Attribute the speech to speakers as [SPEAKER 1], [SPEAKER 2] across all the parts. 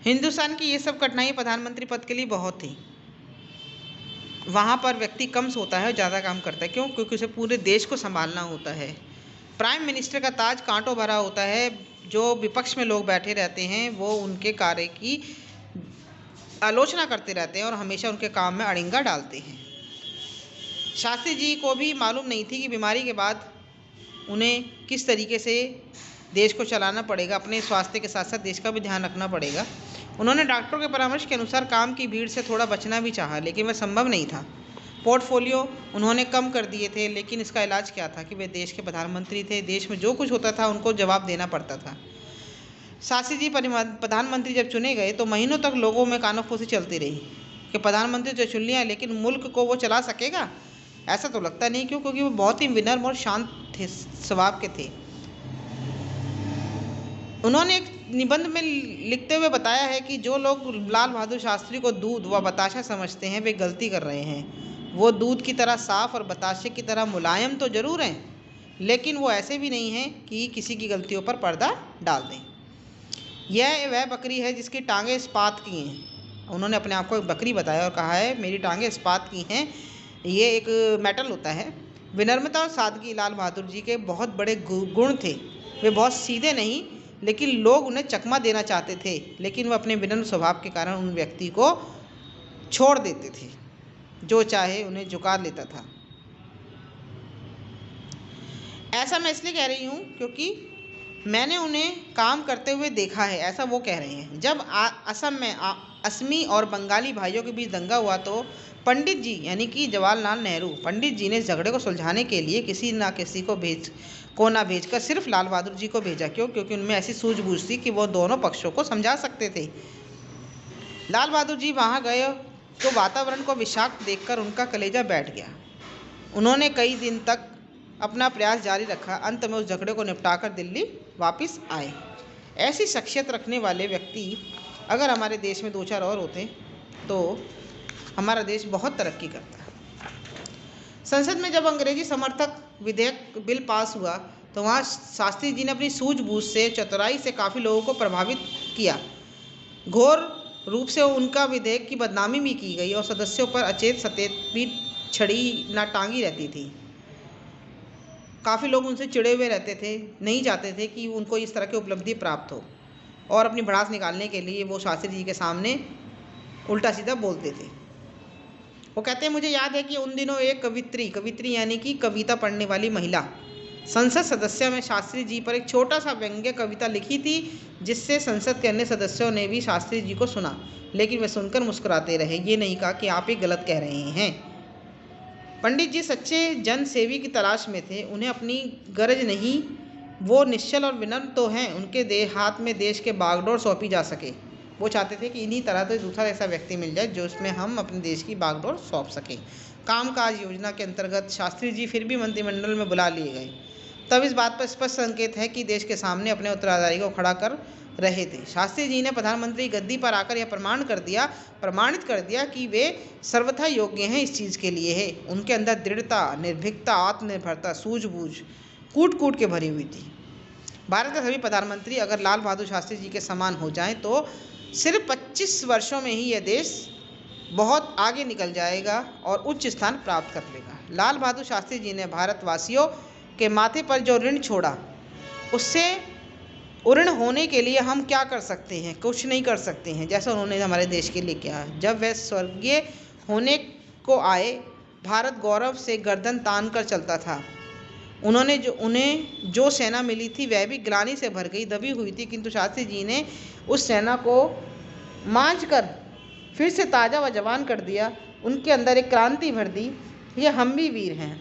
[SPEAKER 1] हिंदुस्तान की ये सब कठिनाई प्रधानमंत्री पद के लिए बहुत थी। वहाँ पर व्यक्ति कम सोता है और ज़्यादा काम करता है। क्यों? क्योंकि उसे पूरे देश को संभालना होता है। प्राइम मिनिस्टर का ताज कांटों भरा होता है। जो विपक्ष में लोग बैठे रहते हैं वो उनके कार्य की आलोचना करते रहते हैं और हमेशा उनके काम में अड़िंगा डालते हैं। शास्त्री जी को भी मालूम नहीं थी कि बीमारी के बाद उन्हें किस तरीके से देश को चलाना पड़ेगा। अपने स्वास्थ्य के साथ साथ देश का भी ध्यान रखना पड़ेगा। उन्होंने डॉक्टरों के परामर्श के अनुसार काम की भीड़ से थोड़ा बचना भी चाहा, लेकिन वह संभव नहीं था। पोर्टफोलियो उन्होंने कम कर दिए थे, लेकिन इसका इलाज क्या था कि वे देश के प्रधानमंत्री थे। देश में जो कुछ होता था उनको जवाब देना पड़ता था। शास्त्री जी प्रधानमंत्री जब चुने गए तो महीनों तक लोगों में कानाफूसी चलती रही कि प्रधानमंत्री तो चुन लिया, लेकिन मुल्क को वो चला सकेगा? ऐसा तो लगता नहीं। क्यों? क्योंकि वो बहुत ही विनम्र और शांत थे, स्वभाव के थे। उन्होंने एक निबंध में लिखते हुए बताया है कि जो लोग लाल बहादुर शास्त्री को दूध व बताशा समझते हैं वे गलती कर रहे हैं। वो दूध की तरह साफ और बताशे की तरह मुलायम तो जरूर हैं, लेकिन वो ऐसे भी नहीं हैं कि किसी की गलतियों पर पर्दा डाल दें। यह वह बकरी है जिसकी टांगें इस्पात की हैं। उन्होंने अपने आप को एक बकरी बताया और कहा है मेरी टांगें इस्पात की हैं। ये एक मेटल होता है। विनम्रता और सादगी लाल बहादुर जी के बहुत बड़े गुण थे। वे बहुत सीधे नहीं, लेकिन लोग उन्हें चकमा देना चाहते थे, लेकिन वह अपने विनम्र स्वभाव के कारण उन व्यक्ति को छोड़ देते थे जो चाहे उन्हें झुका लेता था। ऐसा मैं इसलिए कह रही हूँ क्योंकि मैंने उन्हें काम करते हुए देखा है, ऐसा वो कह रहे हैं। जब असम में असमी और बंगाली भाइयों के बीच दंगा हुआ तो पंडित जी यानी कि जवाहरलाल नेहरू पंडित जी ने इस झगड़े को सुलझाने के लिए किसी ना भेजकर सिर्फ लाल बहादुर जी को भेजा। क्यों? क्योंकि उनमें ऐसी सूझबूझ थी कि वो दोनों पक्षों को समझा सकते थे। लाल बहादुर जी वहाँ गए तो वातावरण को विषाक्त देखकर उनका कलेजा बैठ गया। उन्होंने कई दिन तक अपना प्रयास जारी रखा। अंत में उस झगड़े को निपटाकर दिल्ली वापस आए। ऐसी शख्सियत रखने वाले व्यक्ति अगर हमारे देश में 2-4 और होते तो हमारा देश बहुत तरक्की करता। संसद में जब अंग्रेजी समर्थक विधेयक बिल पास हुआ तो वहाँ शास्त्री जी ने अपनी सूझबूझ से, चतुराई से काफ़ी लोगों को प्रभावित किया। घोर रूप से उनका विधेयक की बदनामी भी की गई और सदस्यों पर अचेत सचेत भी छड़ी ना टांगी रहती थी। काफ़ी लोग उनसे चिड़े हुए रहते थे, नहीं चाहते थे कि उनको इस तरह की उपलब्धि प्राप्त हो, और अपनी भड़ास निकालने के लिए वो शास्त्री जी के सामने उल्टा सीधा बोलते थे। वो कहते हैं मुझे याद है कि उन दिनों एक कवित्री यानी कि कविता पढ़ने वाली महिला संसद सदस्य में शास्त्री जी पर एक छोटा सा व्यंग्य कविता लिखी थी, जिससे संसद के अन्य सदस्यों ने भी शास्त्री जी को सुना, लेकिन वे सुनकर मुस्कुराते रहे। ये नहीं कहा कि आप ही गलत कह रहे हैं। पंडित जी सच्चे जन सेवी की तलाश में थे। उन्हें अपनी गरज नहीं, वो निश्चल और विनम्र तो हैं, उनके हाथ में देश के बागडोर सौंपी जा सके। वो चाहते थे कि इन्हीं तरह से दूसरा ऐसा व्यक्ति मिल जाए जो उसमें हम अपने देश की बागडोर सौंप सकें। कामकाज योजना के अंतर्गत शास्त्री जी फिर भी मंत्रिमंडल में बुला लिए गए। तब इस बात पर स्पष्ट संकेत है कि देश के सामने अपने उत्तराधिकारी को खड़ा कर रहे थे। शास्त्री जी ने प्रधानमंत्री गद्दी पर आकर यह प्रमाणित कर दिया कि वे सर्वथा योग्य हैं इस चीज़ के लिए है। उनके अंदर दृढ़ता, निर्भीकता, आत्मनिर्भरता, सूझबूझ कूट कूट के भरी हुई थी। भारत के सभी प्रधानमंत्री अगर लाल बहादुर शास्त्री जी के समान हो जाएं तो सिर्फ 25 वर्षों में ही यह देश बहुत आगे निकल जाएगा और उच्च स्थान प्राप्त कर लेगा। लाल बहादुर शास्त्री जी ने भारतवासियों के माथे पर जो ऋण छोड़ा, उससे ऋण होने के लिए हम क्या कर सकते हैं? कुछ नहीं कर सकते हैं, जैसा उन्होंने हमारे देश के लिए किया। जब वह स्वर्गीय होने को आए, भारत गौरव से गर्दन तान कर चलता था। उन्हें जो सेना मिली थी वह भी ग्लानि से भर गई, दबी हुई थी, किंतु शास्त्री जी ने उस सेना को मांझ कर फिर से ताज़ा व जवान कर दिया। उनके अंदर एक क्रांति भर दी। ये हम भी वीर हैं,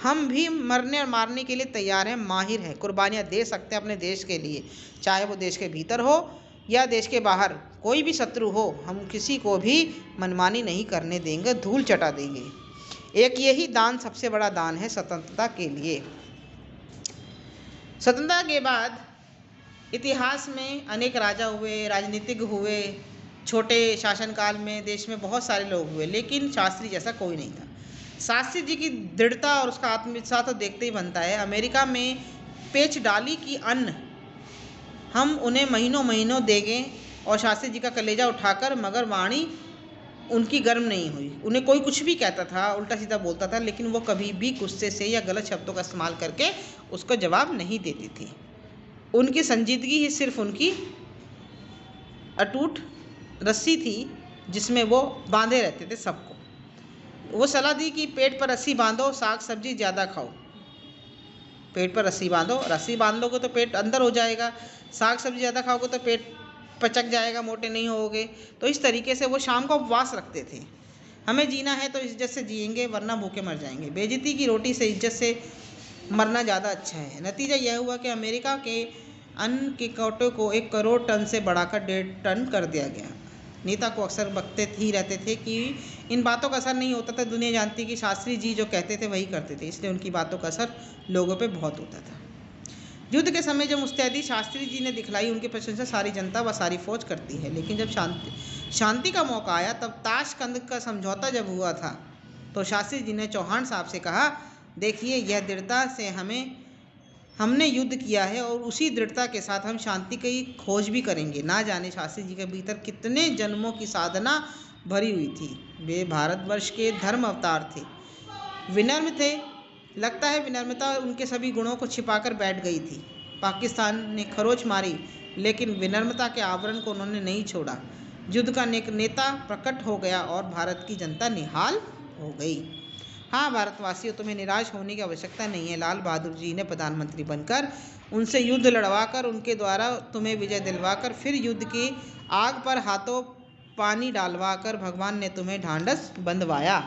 [SPEAKER 1] हम भी मरने और मारने के लिए तैयार हैं, माहिर हैं, कुर्बानियाँ दे सकते हैं अपने देश के लिए, चाहे वो देश के भीतर हो या देश के बाहर। कोई भी शत्रु हो, हम किसी को भी मनमानी नहीं करने देंगे, धूल चटा देंगे। एक यही दान सबसे बड़ा दान है स्वतंत्रता के लिए। स्वतंत्रता के बाद इतिहास में अनेक राजा हुए, राजनीतिज्ञ हुए, छोटे शासनकाल में देश में बहुत सारे लोग हुए, लेकिन शास्त्री जैसा कोई नहीं था। शास्त्री जी की दृढ़ता और उसका आत्मविश्वास तो देखते ही बनता है। अमेरिका में पेच डाली की अन्न हम उन्हें महीनों महीनों देंगे, और शास्त्री जी का कलेजा उठाकर, मगर वाणी उनकी गर्म नहीं हुई। उन्हें कोई कुछ भी कहता था, उल्टा सीधा बोलता था, लेकिन वो कभी भी गुस्से से या गलत शब्दों का इस्तेमाल करके उसको जवाब नहीं देती थी। उनकी संजीदगी ही सिर्फ उनकी अटूट रस्सी थी जिसमें वो बांधे रहते थे सबको। वो सलाह दी कि पेट पर रस्सी बांधो, साग सब्जी ज़्यादा खाओ। पेट पर रस्सी बांधो, रस्सी बांध लोगे तो पेट अंदर हो जाएगा, साग सब्जी ज़्यादा खाओगे तो पेट पचक जाएगा, मोटे नहीं होगे। तो इस तरीके से वो शाम को उपवास रखते थे। हमें जीना है तो इज्जत से जिएंगे, वरना भूखे मर जाएंगे। बेइज्जती की रोटी से इज्जत से मरना ज़्यादा अच्छा है। नतीजा यह हुआ कि अमेरिका के अन्न के कोटे को 1 करोड़ टन से बढ़ाकर 1.5 टन कर दिया गया। नेता को अक्सर बकते ही रहते थे कि इन बातों का असर नहीं होता था। दुनिया जानती कि शास्त्री जी जो कहते थे वही करते थे, इसलिए उनकी बातों का असर लोगों पे बहुत होता था। युद्ध के समय जब मुस्तैदी शास्त्री जी ने दिखलाई, उनकी प्रशंसा सारी जनता व सारी फौज करती है। लेकिन जब शांति का मौका आया, तब ताशकंद का समझौता जब हुआ था, तो शास्त्री जी ने चौहान साहब से कहा, देखिए यह दृढ़ता से हमने युद्ध किया है और उसी दृढ़ता के साथ हम शांति की खोज भी करेंगे। ना जाने शास्त्री जी के भीतर कितने जन्मों की साधना भरी हुई थी। वे भारतवर्ष के धर्म अवतार थे, विनम्र थे। लगता है विनम्रता उनके सभी गुणों को छिपाकर बैठ गई थी। पाकिस्तान ने खरोच मारी, लेकिन विनम्रता के आवरण को उन्होंने नहीं छोड़ा। युद्ध का नेता प्रकट हो गया और भारत की जनता निहाल हो गई। हाँ भारतवासियों, तुम्हें निराश होने की आवश्यकता नहीं है। लाल बहादुर जी ने प्रधानमंत्री बनकर, उनसे युद्ध लड़वाकर, उनके द्वारा तुम्हें विजय दिलवाकर, फिर युद्ध की आग पर हाथों पानी डालवाकर भगवान ने तुम्हें ढांढस बंधवाया।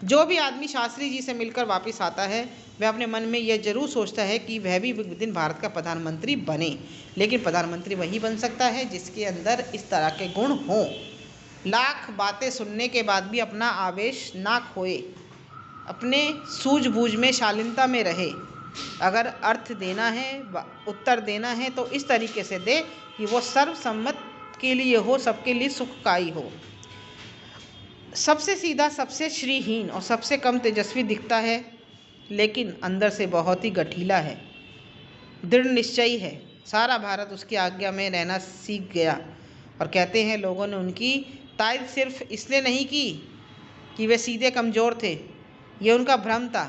[SPEAKER 1] जो भी आदमी शास्त्री जी से मिलकर वापस आता है, वह अपने मन में यह जरूर सोचता है कि वह भी एक दिन भारत का प्रधानमंत्री बने। लेकिन प्रधानमंत्री वही बन सकता है जिसके अंदर इस तरह के गुण हों। लाख बातें सुनने के बाद भी अपना आवेश ना खोए, अपने सूझबूझ में शालीनता में रहे। अगर अर्थ देना है, उत्तर देना है, तो इस तरीके से दे कि वो सर्वसम्मत के लिए हो, सबके लिए सुखकारी हो। सबसे सीधा, सबसे श्रीहीन और सबसे कम तेजस्वी दिखता है, लेकिन अंदर से बहुत ही गठीला है, दृढ़ निश्चयी है। सारा भारत उसकी आज्ञा में रहना सीख गया। और कहते हैं लोगों ने उनकी तारीफ सिर्फ इसलिए नहीं की कि वे सीधे कमज़ोर थे, ये उनका भ्रम था।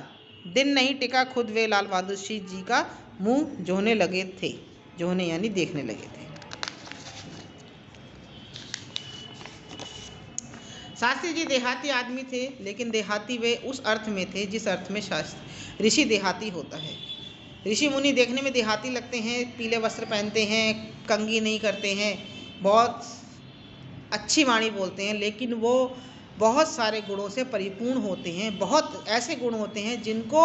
[SPEAKER 1] दिन नहीं टिका, खुद वे लाल बहादुर जी का मुंह जोहने लगे थे। जोहने यानी देखने लगे थे। शास्त्री जी देहाती आदमी थे, लेकिन देहाती वे उस अर्थ में थे जिस अर्थ में ऋषि देहाती होता है। ऋषि मुनि देखने में देहाती लगते हैं, पीले वस्त्र पहनते हैं, कंघी नहीं करते हैं, बहुत अच्छी वाणी बोलते हैं, लेकिन वो बहुत सारे गुणों से परिपूर्ण होते हैं। बहुत ऐसे गुण होते हैं जिनको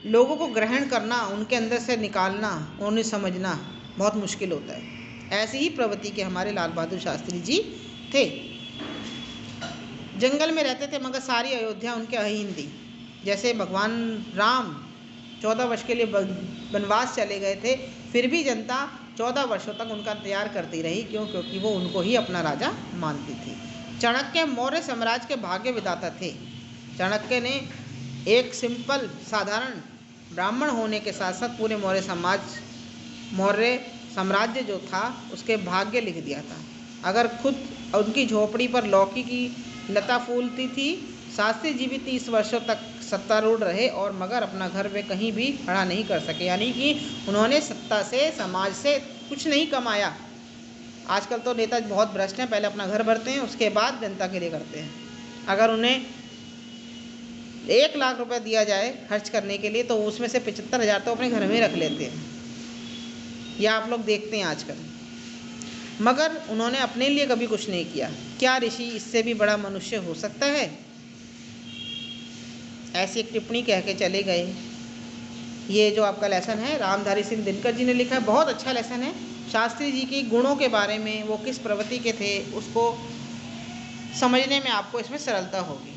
[SPEAKER 1] लोगों को ग्रहण करना, उनके अंदर से निकालना, उन्हें समझना बहुत मुश्किल होता है। ऐसी ही प्रवृत्ति के हमारे लाल बहादुर शास्त्री जी थे। जंगल में रहते थे, मगर सारी अयोध्या उनके अहीन थी। जैसे भगवान राम 14 वर्ष के लिए वनवास चले गए थे, फिर भी जनता 14 वर्षों तक उनका इंतजार करती रही। क्यों? क्योंकि वो उनको ही अपना राजा मानती थी। चाणक्य मौर्य साम्राज्य के भाग्य विधाता थे। चाणक्य ने एक सिंपल साधारण ब्राह्मण होने के साथ साथ पूरे मौर्य साम्राज्य जो था उसके भाग्य लिख दिया था। अगर खुद उनकी झोपड़ी पर लौकी की लता फूलती थी। शास्त्री जी भी 30 वर्षों तक सत्तारूढ़ रहे, और मगर अपना घर वे कहीं भी खड़ा नहीं कर सके। यानी कि उन्होंने सत्ता से, समाज से कुछ नहीं कमाया। आजकल तो नेता बहुत भ्रष्ट हैं, पहले अपना घर भरते हैं, उसके बाद जनता के लिए करते हैं। अगर उन्हें 1 लाख रुपए दिया जाए खर्च करने के लिए, तो उसमें से 75,000 तो अपने घर में रख लेते हैं। यह आप लोग देखते हैं आजकल। मगर उन्होंने अपने लिए कभी कुछ नहीं किया। क्या ऋषि इससे भी बड़ा मनुष्य हो सकता है? ऐसी एक टिप्पणी कह के चले गए। ये जो आपका लेसन है, रामधारी सिंह दिनकर जी ने लिखा है, बहुत अच्छा लेसन है। शास्त्री जी के गुणों के बारे में, वो किस प्रवृत्ति के थे, उसको समझने में आपको इसमें सरलता होगी।